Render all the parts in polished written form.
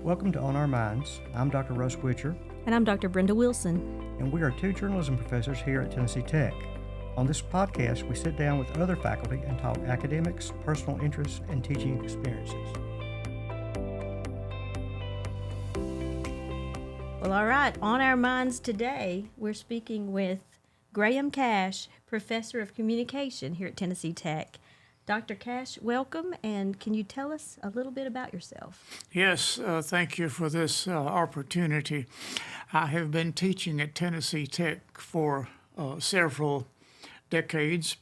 Welcome to On Our Minds. I'm Dr. Russ Witcher, And I'm Dr. Brenda Wilson. and we are two journalism professors here at Tennessee Tech. On this podcast, we sit down with other faculty and talk academics, personal interests, and teaching experiences. Well, all right, on our minds today, we're speaking with Graham Kash, Professor of Communication here at Tennessee Tech. Dr. Kash, welcome, and can you tell us a little bit about yourself? Yes, thank you for this opportunity. I have been teaching at Tennessee Tech for several decades.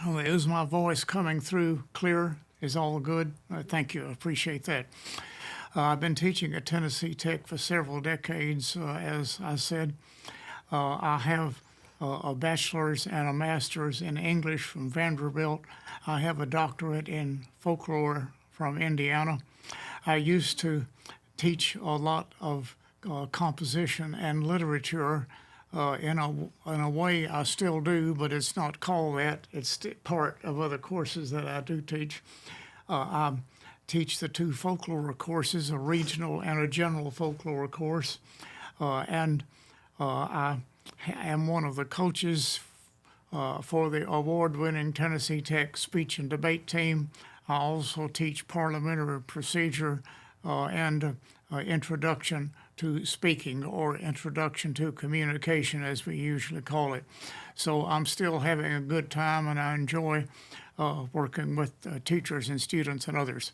Is my voice coming through clear? Is all good? Thank you. I appreciate that. I've been teaching at Tennessee Tech for several decades, as I said. I have a bachelor's and a master's in English from Vanderbilt. I have a doctorate in folklore from Indiana. I used to teach a lot of composition and literature. In a way, I still do, but it's not called that. It's part of other courses that I do teach. I teach the two folklore courses, a regional and a general folklore course, and I am one of the coaches for the award-winning Tennessee Tech speech and debate team. I also teach parliamentary procedure and introduction to speaking, or introduction to communication, as we usually call it. So I'm still having a good time, and I enjoy working with teachers and students and others.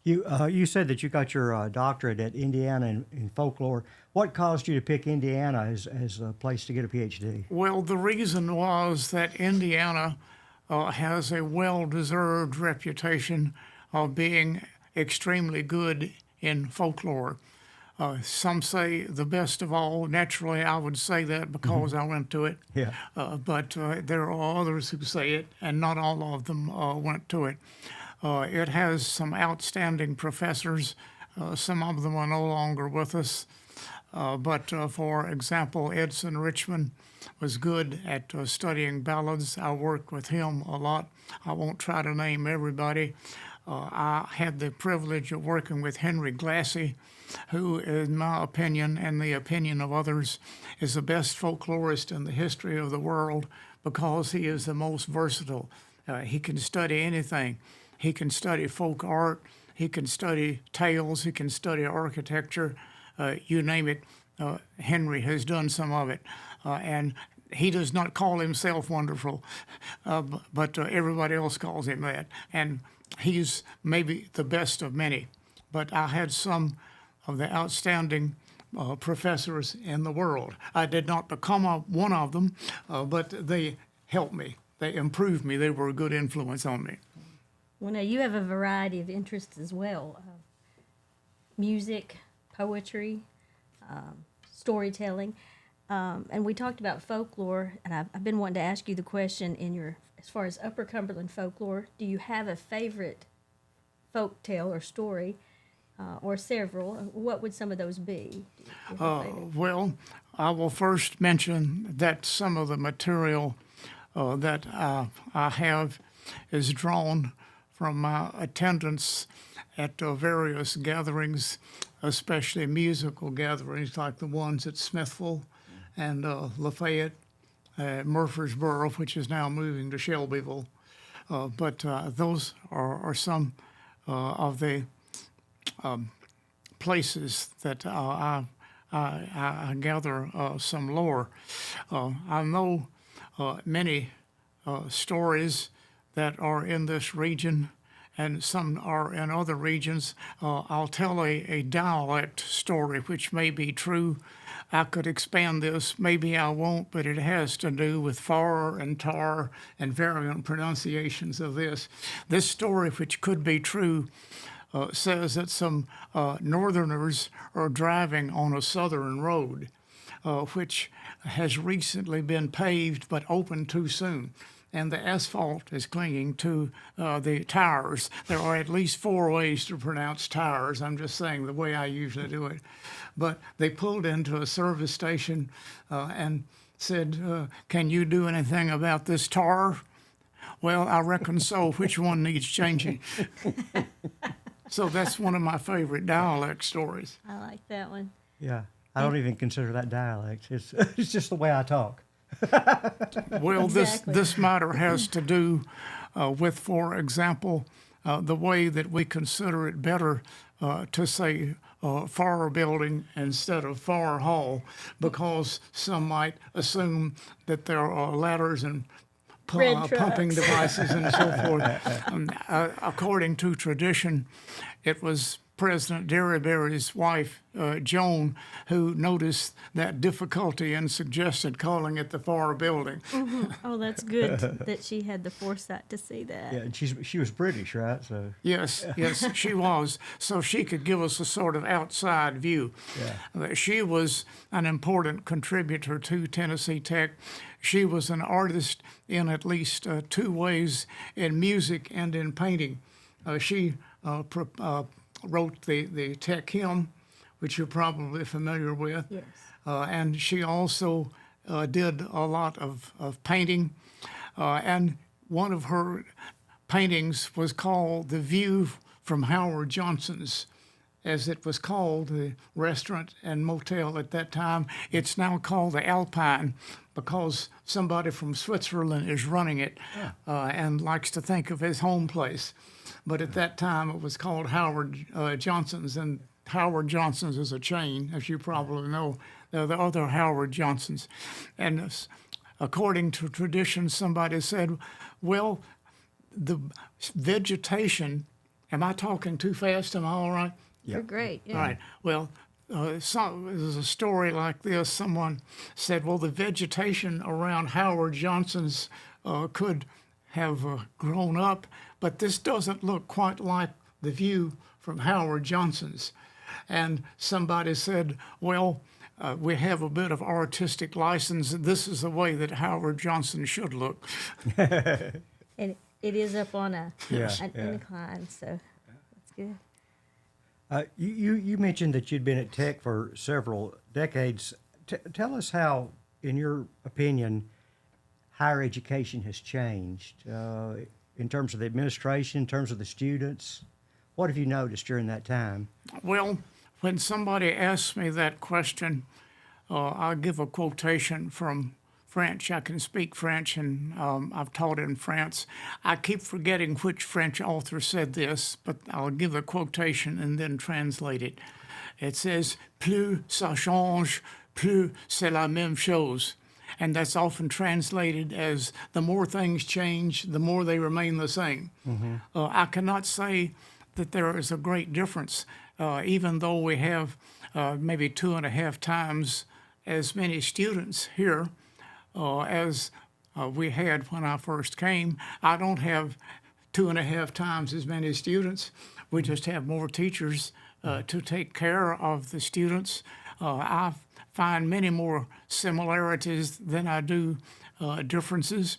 You said that you got your doctorate at Indiana in folklore. What caused you to pick Indiana as a place to get a PhD? Well, the reason was that Indiana has a well-deserved reputation of being extremely good in folklore. Some say the best of all. Naturally, I would say that because I went to it. Yeah. But there are others who say it, and not all of them went to it. It has some outstanding professors. Some of them are no longer with us. But for example, Edson Richmond was good at studying ballads. I worked with him a lot. I won't try to name everybody. I had the privilege of working with Henry Glassy, who, in my opinion and the opinion of others, is the best folklorist in the history of the world because he is the most versatile. He can study anything. He can study folk art. He can study tales. He can study architecture. You name it, Henry has done some of it. And he does not call himself wonderful, but everybody else calls him that. And he's maybe the best of many. But I had some of the outstanding professors in the world. I did not become one of them, but they helped me. They improved me. They were a good influence on me. Well, now you have a variety of interests as well. Music, poetry, storytelling. And we talked about folklore, and I've been wanting to ask you the question as far as Upper Cumberland folklore, do you have a favorite folk tale or story, or several? What would some of those be? Do you have a favorite? Well, I will first mention that some of the material that I have is drawn from my attendance at various gatherings, especially musical gatherings like the ones at Smithville and Lafayette, Murfreesboro, which is now moving to Shelbyville. But those are some of the places that I gather some lore. I know many stories that are in this region, and some are in other regions. I'll tell a dialect story, which may be true. I could expand this, maybe I won't, but it has to do with far and tar and variant pronunciations of this. This story, which could be true, says that some northerners are driving on a southern road, which has recently been paved but opened too soon. And the asphalt is clinging to the tires. There are at least 4 ways to pronounce tires. I'm just saying the way I usually do it. But they pulled into a service station and said, can you do anything about this tar? Well, I reckon so. Which one needs changing? So that's one of my favorite dialect stories. I like that one. Yeah. I don't even consider that dialect. It's it's just the way I talk. Well, Exactly. this matter has to do with, for example, the way that we consider it better to say far building instead of far hall, because some might assume that there are ladders and Red pumping trucks. devices and so forth. According to tradition, it was President Derryberry's wife, Joan, who noticed that difficulty and suggested calling it the Far Building. Oh, that's good that she had the foresight to see that. Yeah, and she was British, right? So Yes, yes, she was. So she could give us a sort of outside view. yeah. She was an important contributor to Tennessee Tech. She was an artist in at least two ways, in music and in painting. She wrote the Tech hymn, which you're probably familiar with. Yes. And she also did a lot of painting. And one of her paintings was called The View from Howard Johnson's, as it was called, the restaurant and motel at that time. It's now called the Alpine because somebody from Switzerland is running it and likes to think of his home place. But at that time, it was called Howard Johnson's, and Howard Johnson's is a chain, as you probably know. There are the other Howard Johnsons. And according to tradition, somebody said, well, the vegetation, am I talking too fast? Am I all right? You're great. Yeah. All right. Well, there's a story like this. Someone said, well, the vegetation around Howard Johnson's could have grown up, but this doesn't look quite like the view from Howard Johnson's. And somebody said, well, we have a bit of artistic license. This is the way that Howard Johnson should look. And it is up on an Yeah. incline, so that's good. You mentioned that you'd been at Tech for several decades. Tell us how, in your opinion, higher education has changed in terms of the administration, in terms of the students. What have you noticed during that time? Well, when somebody asks me that question, I'll give a quotation from French. I can speak French, and I've taught in France. I keep forgetting which French author said this, but I'll give a quotation and then translate it. It says, plus ça change, plus c'est la même chose. And that's often translated as the more things change, the more they remain the same. I cannot say that there is a great difference, even though we have maybe 2.5 times as many students here as we had when I first came. I don't have 2.5 times as many students. We just have more teachers to take care of the students. I find many more similarities than I do differences.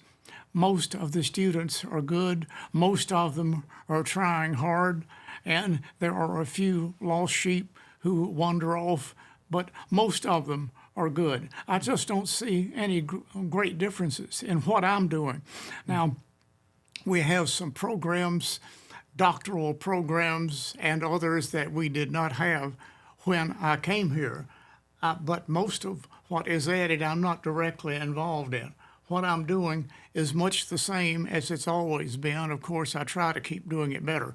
Most of the students are good. Most of them are trying hard. And there are a few lost sheep who wander off, but most of them are good. I just don't see any great differences in what I'm doing. Now, we have some programs, doctoral programs, and others that we did not have when I came here. But most of what is added, I'm not directly involved in. What I'm doing is much the same as it's always been. Of course, I try to keep doing it better.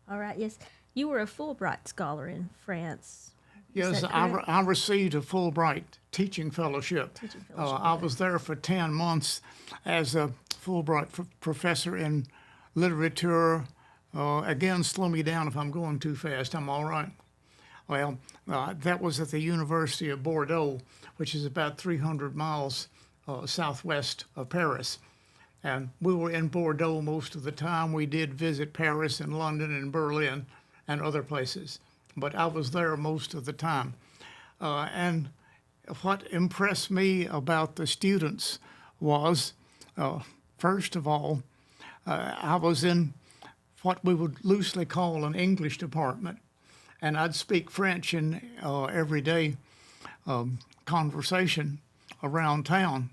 All right. Yes, you were a Fulbright scholar in France. Yes, that I, correct? I received a Fulbright teaching fellowship. Teaching fellowship, I was there for 10 months as a Fulbright professor in literature. Again, slow me down if I'm going too fast. I'm all right. Well, that was at the University of Bordeaux, which is about 300 miles southwest of Paris. And we were in Bordeaux most of the time. We did visit Paris and London and Berlin and other places, but I was there most of the time. And what impressed me about the students was, first of all, I was in what we would loosely call an English department, and I'd speak French in everyday conversation around town.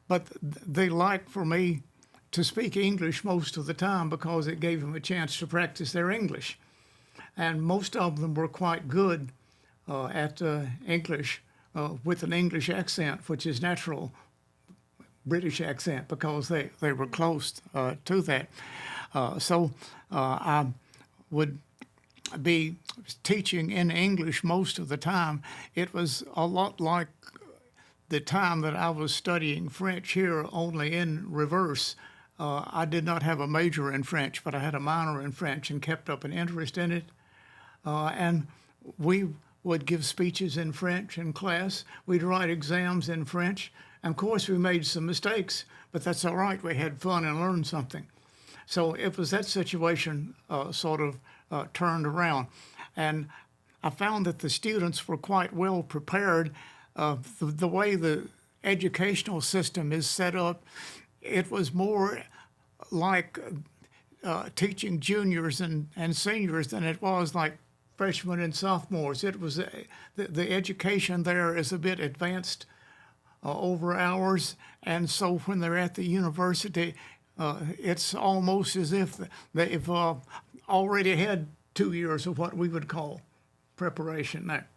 But they liked for me to speak English most of the time because it gave them a chance to practice their English. And most of them were quite good at English with an English accent, which is natural British accent because they were close to that. So I would be teaching in English most of the time. It was a lot like the time that I was studying French here, only in reverse. I did not have a major in French, but I had a minor in French and kept up an interest in it. And we would give speeches in French in class. We'd write exams in French. And of course, we made some mistakes, but that's all right. We had fun and learned something. So it was that situation sort of turned around. And I found that the students were quite well prepared. The way the educational system is set up, it was more like teaching juniors and seniors than it was like freshmen and sophomores. It was the education there is a bit advanced over ours, and so when they're at the university, it's almost as if they've already had 2 years of what we would call preparation there.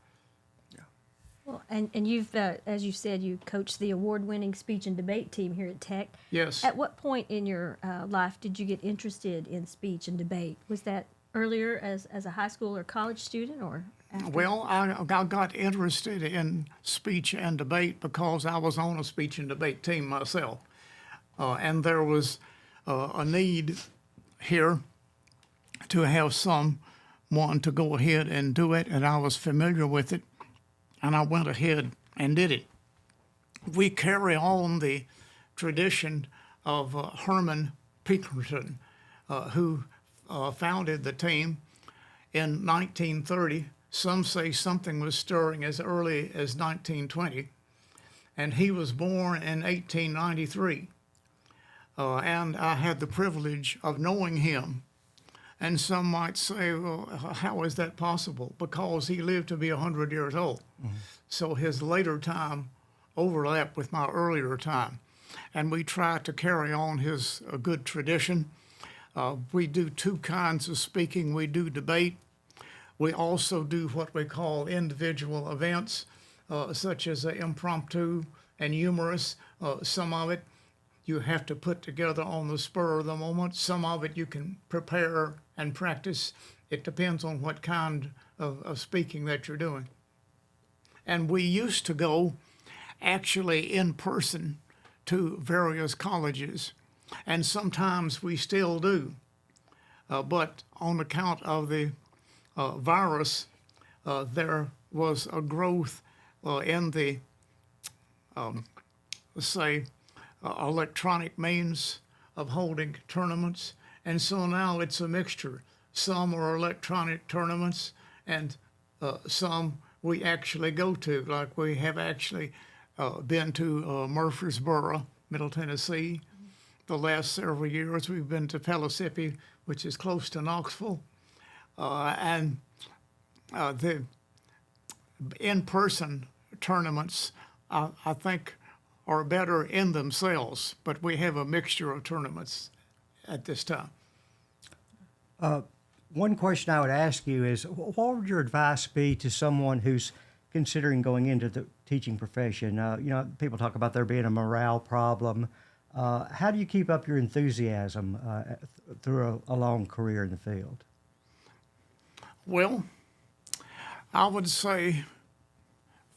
Well, and you've, as you said, you coached the award-winning speech and debate team here at Tech. Yes. At what point in your life did you get interested in speech and debate? Was that earlier as a high school or college student, or after? Well, I got interested in speech and debate because I was on a speech and debate team myself. And there was a need here to have someone to go ahead and do it, and I was familiar with it, and I went ahead and did it. We carry on the tradition of Herman Pinkerton, who founded the team in 1930. Some say something was stirring as early as 1920, and he was born in 1893. And I had the privilege of knowing him. And some might say, well, how is that possible? Because he lived to be 100 years old. Mm-hmm. So his later time overlapped with my earlier time. And we try to carry on his good tradition. We do two kinds of speaking. We do debate. We also do what we call individual events, such as impromptu and humorous. Some of it you have to put together on the spur of the moment. Some of it you can prepare and practice. It depends on what kind of speaking that you're doing. And we used to go actually in person to various colleges, and sometimes we still do. But on account of the virus, there was a growth in the, let's say, electronic means of holding tournaments. And so now it's a mixture. Some are electronic tournaments, and some we actually go to, like we have actually been to Murfreesboro, Middle Tennessee. The last several years we've been to Pellissippi, which is close to Knoxville. And the in-person tournaments, I think, are better in themselves, but we have a mixture of tournaments at this time. One question I would ask you is, what would your advice be to someone who's considering going into the teaching profession? People talk about there being a morale problem. How do you keep up your enthusiasm through a long career in the field? Well, I would say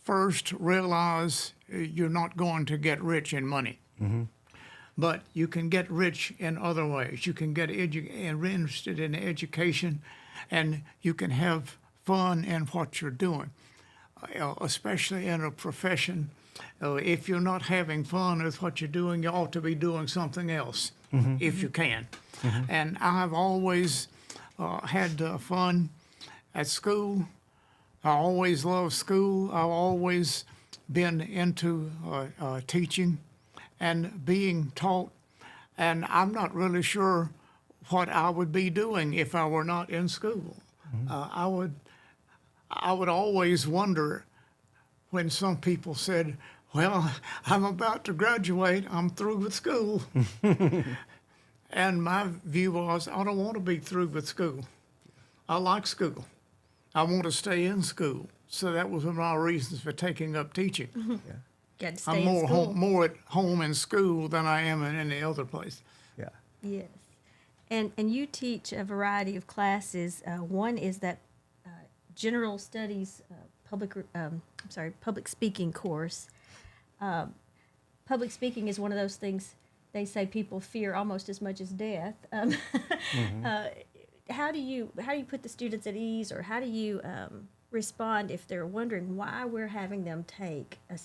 first realize you're not going to get rich in money. Mm-hmm. But you can get rich in other ways. You can get interested in education, and you can have fun in what you're doing, especially in a profession. If you're not having fun with what you're doing, you ought to be doing something else, mm-hmm. if you can. Mm-hmm. And I've always had fun at school. I always loved school. I've always been into teaching and being taught, and I'm not really sure what I would be doing if I were not in school. Mm-hmm. I would always wonder when some people said, well, I'm about to graduate, I'm through with school. And my view was, I don't want to be through with school. I like school. I want to stay in school. So that was one of my reasons for taking up teaching. Got to stay I'm in more school. more at home in school than I am in any other place. Yeah. Yes. And you teach a variety of classes. One is that general studies public speaking course. Public speaking is one of those things they say people fear almost as much as death. How do you put the students at ease, or how do you respond if they're wondering why we're having them take a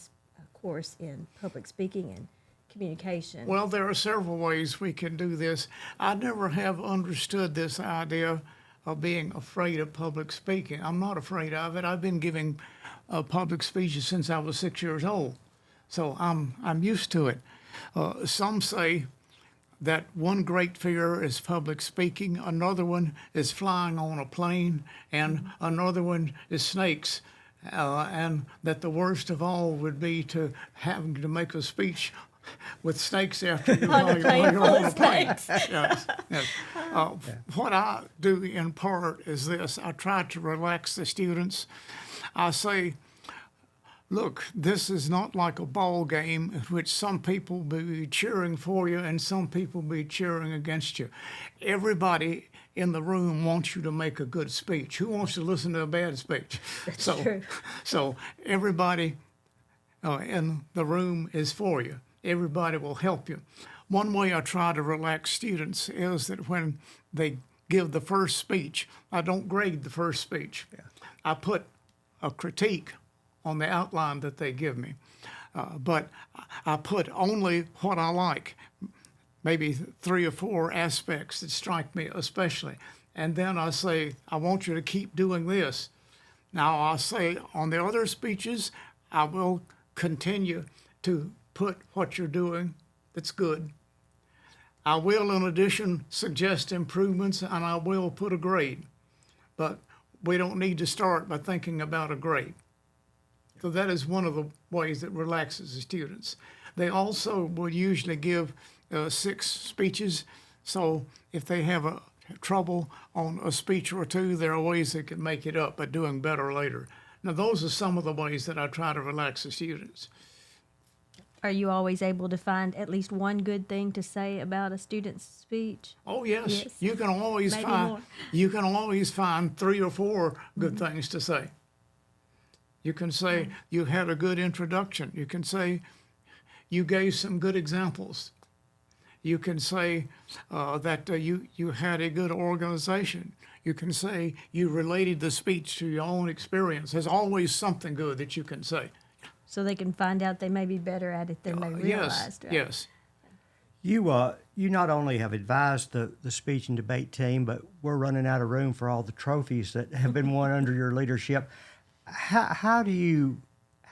course in public speaking and communication? Well, there are several ways we can do this. I never have understood this idea of being afraid of public speaking. I'm not afraid of it. I've been giving public speeches since I was 6 years old, so I'm used to it. Some say that one great fear is public speaking, another one is flying on a plane, and another one is snakes. And that the worst of all would be to having to make a speech with snakes after you On a while plane you're full on of a plane. snakes. Yes, yes. What I do in part is this: I try to relax the students. I say, look, this is not like a ball game in which some people be cheering for you and some people be cheering against you. Everybody in the room wants you to make a good speech. Who wants to listen to a bad speech? That's so, true. So everybody in the room is for you. Everybody will help you. One way I try to relax students is that when they give the first speech, I don't grade the first speech. I put a critique on the outline that they give me. But I put only what I like, maybe 3 or 4 aspects that strike me especially. And then I say, I want you to keep doing this. Now I say on the other speeches, I will continue to put what you're doing that's good. I will, in addition, suggest improvements, and I will put a grade. But we don't need to start by thinking about a grade. So that is one of the ways that relaxes the students. They also will usually give 6 speeches. So if they have trouble on a speech or 2, there are ways they can make it up by doing better later. Now, those are some of the ways that I try to relax the students. Are you always able to find at least one good thing to say about a student's speech? Oh yes, Yes. you can always Maybe find more. you can always find 3 or 4 good things to say. You can say you had a good introduction. You can say you gave some good examples. You can say that you had a good organization. You can say you related the speech to your own experience. There's always something good that you can say. So they can find out they may be better at it than they realized. Right? Yes. You not only have advised the speech and debate team, but we're running out of room for all the trophies that have been won under your leadership. How do you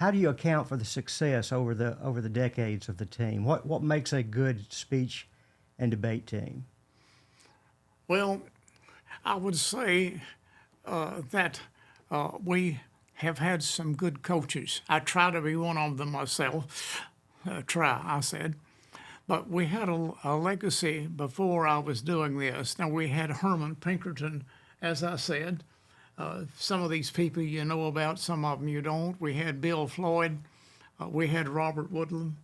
account for the success over the decades of the team? What makes a good speech and debate team? Well, I would say that we have had some good coaches. I try to be one of them myself. I said. But we had a legacy before I was doing this. Now, we had Herman Pinkerton, as I said. Some of these people you know about, some of them you don't. We had Bill Floyd. We had Robert Woodland.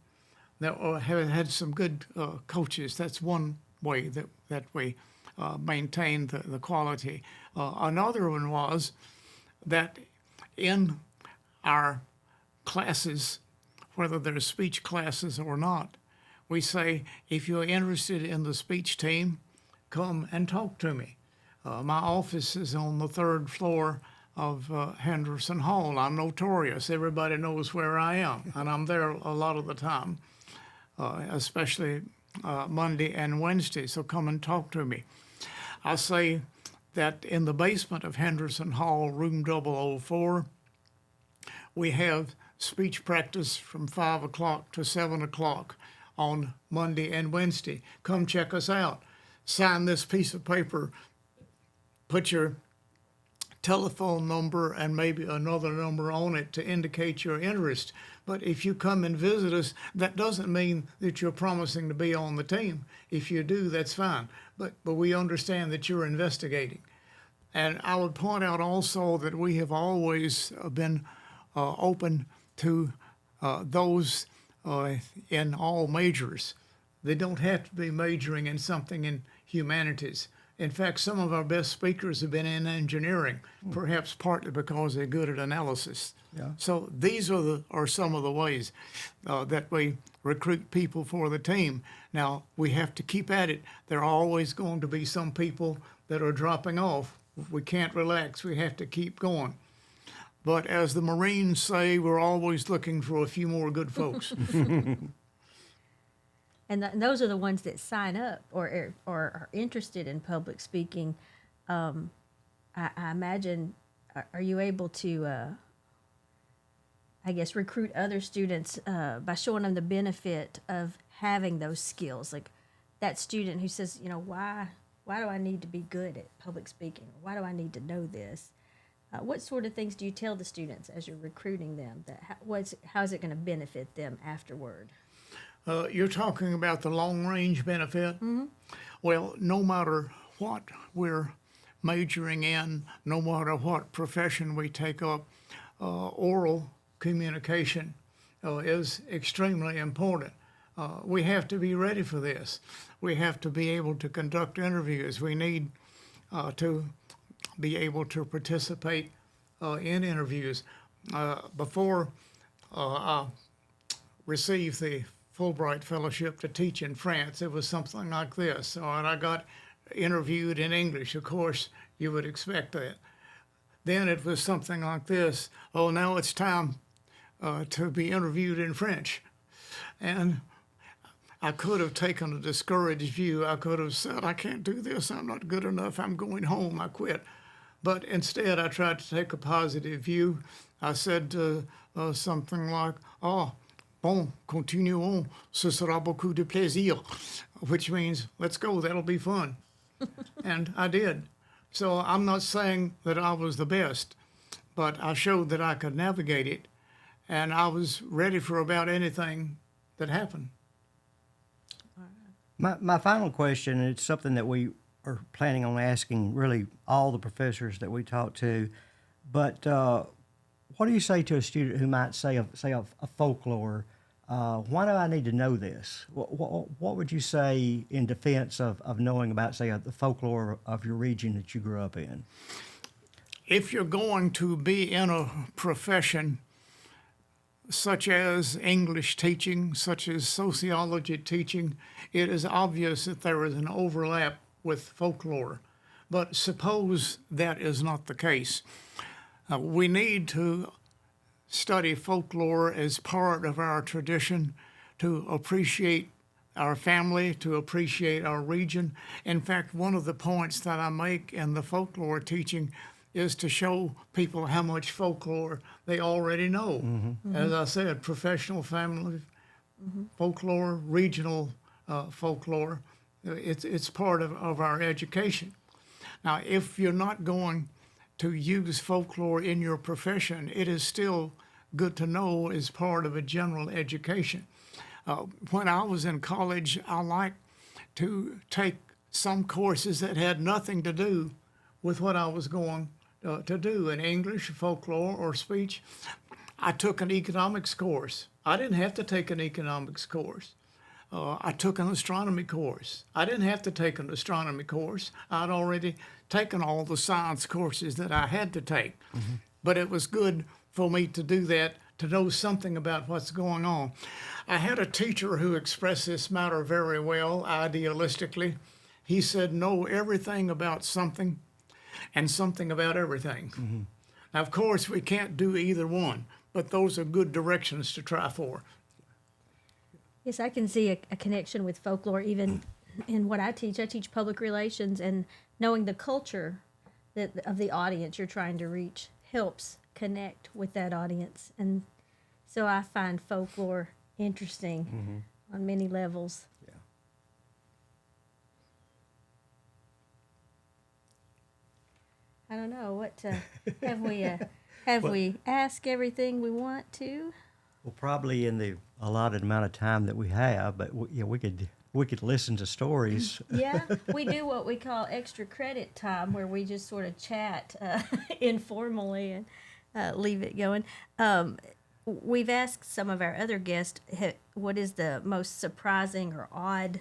That have had some good coaches. That's one way that we maintained the quality. Another one was that in our classes, whether they're speech classes or not, we say, if you're interested in the speech team, come and talk to me. My office is on the 3rd floor of Henderson Hall. I'm notorious. Everybody knows where I am, and I'm there a lot of the time, especially Monday and Wednesday, so come and talk to me. I say that in the basement of Henderson Hall, room 004, we have speech practice from 5 o'clock to 7 o'clock on Monday and Wednesday. Come check us out. Sign this piece of paper. Put your telephone number and maybe another number on it to indicate your interest. But if you come and visit us, that doesn't mean that you're promising to be on the team. If you do, that's fine. But we understand that you're investigating. And I would point out also that we have always been open to those in all majors. They don't have to be majoring in something in humanities. In fact, some of our best speakers have been in engineering, perhaps partly because they're good at analysis. Yeah. So these are some of the ways that we recruit people for the team. Now, we have to keep at it. There are always going to be some people that are dropping off. We can't relax. We have to keep going. But as the Marines say, we're always looking for a few more good folks. And those are the ones that sign up or are interested in public speaking. I imagine, are you able to, I guess, recruit other students by showing them the benefit of having those skills? Like that student who says, you know, why do I need to be good at public speaking? Why do I need to know this? What sort of things do you tell the students as you're recruiting them? How is it going to benefit them afterward? You're talking about the long-range benefit? Mm-hmm. Well, no matter what we're majoring in, no matter what profession we take up, oral communication is extremely important. We have to be ready for this. We have to be able to conduct interviews. We need to be able to participate in interviews. Before I received the Fulbright Fellowship to teach in France, it was something like this. And I got interviewed in English. Of course, you would expect that. Then it was something like this. Oh, now it's time to be interviewed in French. And I could have taken a discouraged view. I could have said, I can't do this. I'm not good enough. I'm going home. I quit. But instead, I tried to take a positive view. I said something like, bon, continuons, ce sera beaucoup de plaisir, which means, let's go, that'll be fun. And I did. So I'm not saying that I was the best, but I showed that I could navigate it, and I was ready for about anything that happened. My final question, and it's something that we are planning on asking really all the professors that we talk to, but what do you say to a student who might say a folklore? Why do I need to know this? What would you say in defense of knowing about, say, the folklore of your region that you grew up in? If you're going to be in a profession such as English teaching, such as sociology teaching, it is obvious that there is an overlap with folklore. But suppose that is not the case. We need to study folklore as part of our tradition, to appreciate our family, to appreciate our region. In fact, one of the points that I make in the folklore teaching is to show people how much folklore they already know. Mm-hmm. As I said, professional family folklore, regional folklore, it's part of our education. Now, if you're not going to use folklore in your profession, it is still good to know as part of a general education. When I was in college, I liked to take some courses that had nothing to do with what I was going to do in English, folklore, or speech. I took an economics course. I didn't have to take an economics course. I took an astronomy course. I didn't have to take an astronomy course. I'd already taken all the science courses that I had to take. Mm-hmm. But it was good for me to do that, to know something about what's going on. I had a teacher who expressed this matter very well, idealistically. He said, know everything about something and something about everything. Mm-hmm. Now, of course, we can't do either one, but those are good directions to try for. Yes, I can see a connection with folklore even in what I teach. I teach public relations, and knowing the culture of the audience you're trying to reach helps connect with that audience. And so I find folklore interesting on many levels. Yeah. I don't know what have we asked everything we want to? Well, probably in the allotted amount of time that we have, but we could listen to stories. Yeah, we do what we call extra credit time, where we just sort of chat informally and leave it going. We've asked some of our other guests, what is the most surprising or odd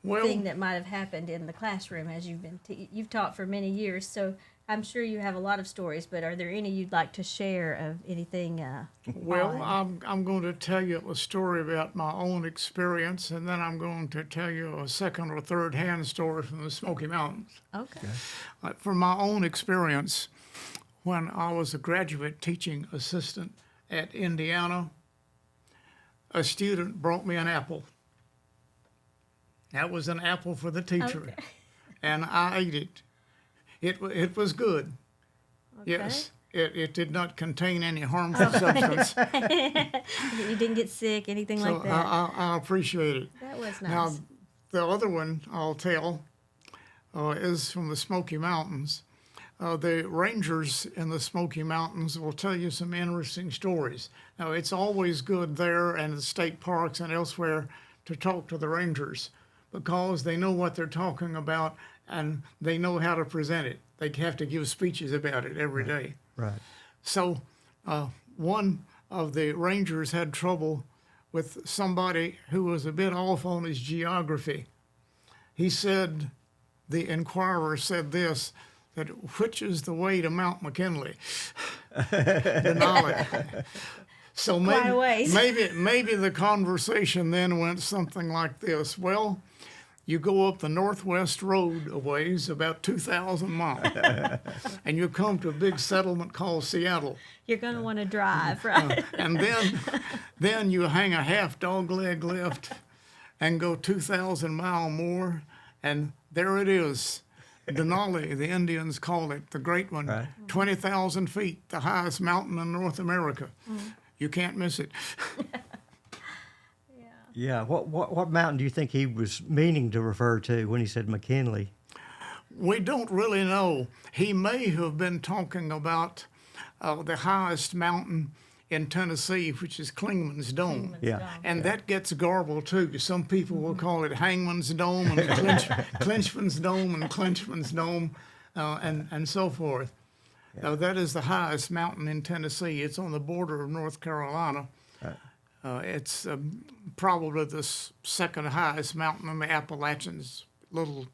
Well, thing that might have happened in the classroom as you've been you've taught for many years, so I'm sure you have a lot of stories, but are there any you'd like to share of anything well, odd? I'm going to tell you a story about my own experience, and then I'm going to tell you a second or third hand story from the Smoky Mountains. Okay. From my own experience, when I was a graduate teaching assistant at Indiana, a student brought me an apple. That was an apple for the teacher, Okay. and I ate it. It was good. Okay. Yes, it did not contain any harmful substance, You didn't get sick, anything so like that? I appreciate it. That was Now, nice. the other one I'll tell is from the Smoky Mountains. The rangers in the Smoky Mountains will tell you some interesting stories. Now, it's always good there and the state parks and elsewhere to talk to the rangers because they know what they're talking about and they know how to present it. They have to give speeches about it every day. Right. So one of the rangers had trouble with somebody who was a bit off on his geography. He said, the inquirer said this, that which is the way to Mount McKinley? Denali. So Quite a ways. maybe the conversation then went something like this. Well, you go up the Northwest Road a ways, about 2,000 miles, and you come to a big settlement called Seattle. You're going to want to drive, right? And then you hang a half dog leg left and go 2,000 mile more, and there it is. Denali, the Indians call it, the great one, Right. 20,000 feet, the highest mountain in North America. You can't miss it. Yeah. What mountain do you think he was meaning to refer to when he said McKinley? We don't really know. He may have been talking about the highest mountain in Tennessee, which is Clingman's Dome. Yeah. And that gets garbled too. Some people will call it Hangman's Dome and Clinchman's Dome and Clinchman's Dome and so forth. Now, that is the highest mountain in Tennessee. It's on the border of North Carolina. It's probably the second highest mountain in the Appalachians, little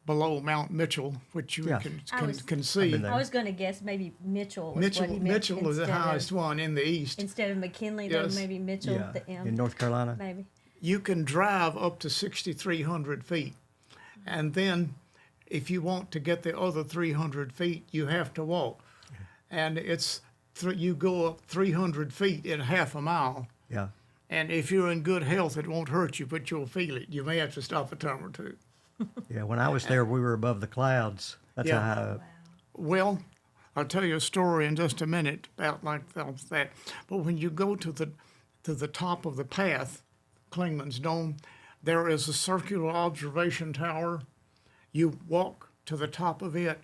below Mount Mitchell, which you Yeah. can see. been there. I was going to guess maybe Mitchell was what he meant. Mitchell is the instead of- highest one in the east. Instead of McKinley, Yes. then maybe Mitchell, Yeah. the M. In North Carolina. Maybe. You can drive up to 6,300 feet. And then if you want to get the other 300 feet, you have to walk. And you go up 300 feet in half a mile. Yeah. And if you're in good health, it won't hurt you, but you'll feel it. You may have to stop a time or two. Yeah. When I was there, we were above the clouds. That's Yeah. how high. Well, I'll tell you a story in just a minute about that. But when you go to the top of the path, Clingman's Dome, there is a circular observation tower. You walk to the top of it,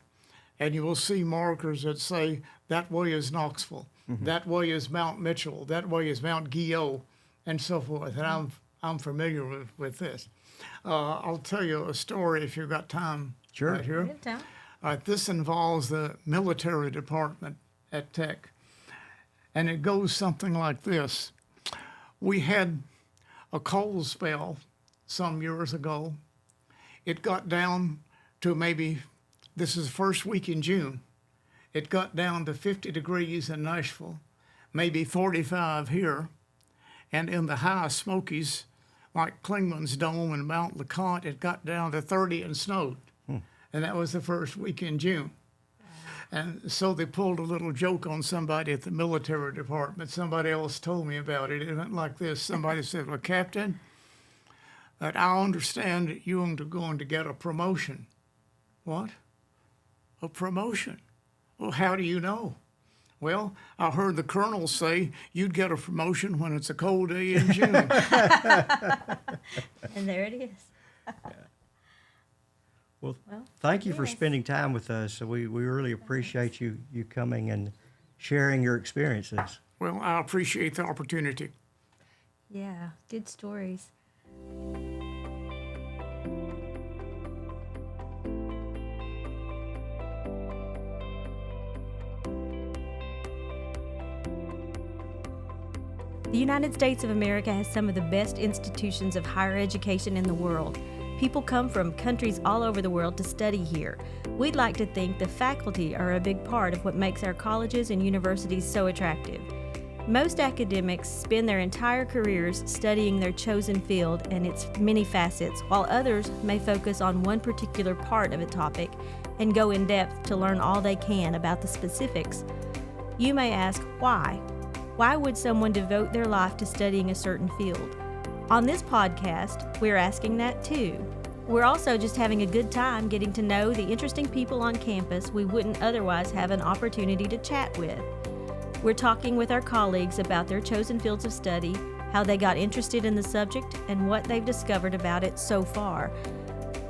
and you will see markers that say that way is Knoxville, that way is Mount Mitchell, that way is Mount Guyot, and so forth. And I'm familiar with this. I'll tell you a story if you've got time. Sure. Right here. Good time. All right, this involves the military department at Tech, and it goes something like this. We had a cold spell some years ago. It got down to this is the first week in June. It got down to 50 degrees in Nashville, maybe 45 here, and in the high Smokies, like Clingman's Dome and Mount LeConte, it got down to 30 and snowed. And that was the first week in June. And so they pulled a little joke on somebody at the military department. Somebody else told me about it. It went like this. Somebody said, well, Captain, that I understand that you're going to get a promotion. What? A promotion? Well, how do you know? Well, I heard the colonel say you'd get a promotion when it's a cold day in June. And there it is. Well, Well, thank you for yes. spending time with us. So we really appreciate you coming and sharing your experiences. Well, I appreciate the opportunity. Yeah, good stories. The United States of America has some of the best institutions of higher education in the world. People come from countries all over the world to study here. We'd like to think the faculty are a big part of what makes our colleges and universities so attractive. Most academics spend their entire careers studying their chosen field and its many facets, while others may focus on one particular part of a topic and go in depth to learn all they can about the specifics. You may ask, why? Why would someone devote their life to studying a certain field? On this podcast, we're asking that too. We're also just having a good time getting to know the interesting people on campus we wouldn't otherwise have an opportunity to chat with. We're talking with our colleagues about their chosen fields of study, how they got interested in the subject, and what they've discovered about it so far.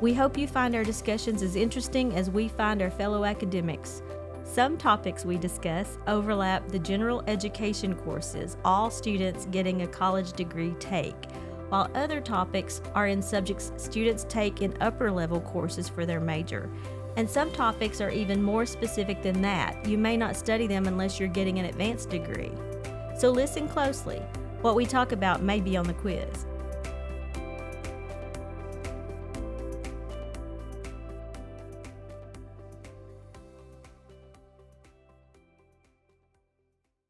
We hope you find our discussions as interesting as we find our fellow academics. Some topics we discuss overlap the general education courses all students getting a college degree take, while other topics are in subjects students take in upper level courses for their major. And some topics are even more specific than that. You may not study them unless you're getting an advanced degree. So listen closely. What we talk about may be on the quiz.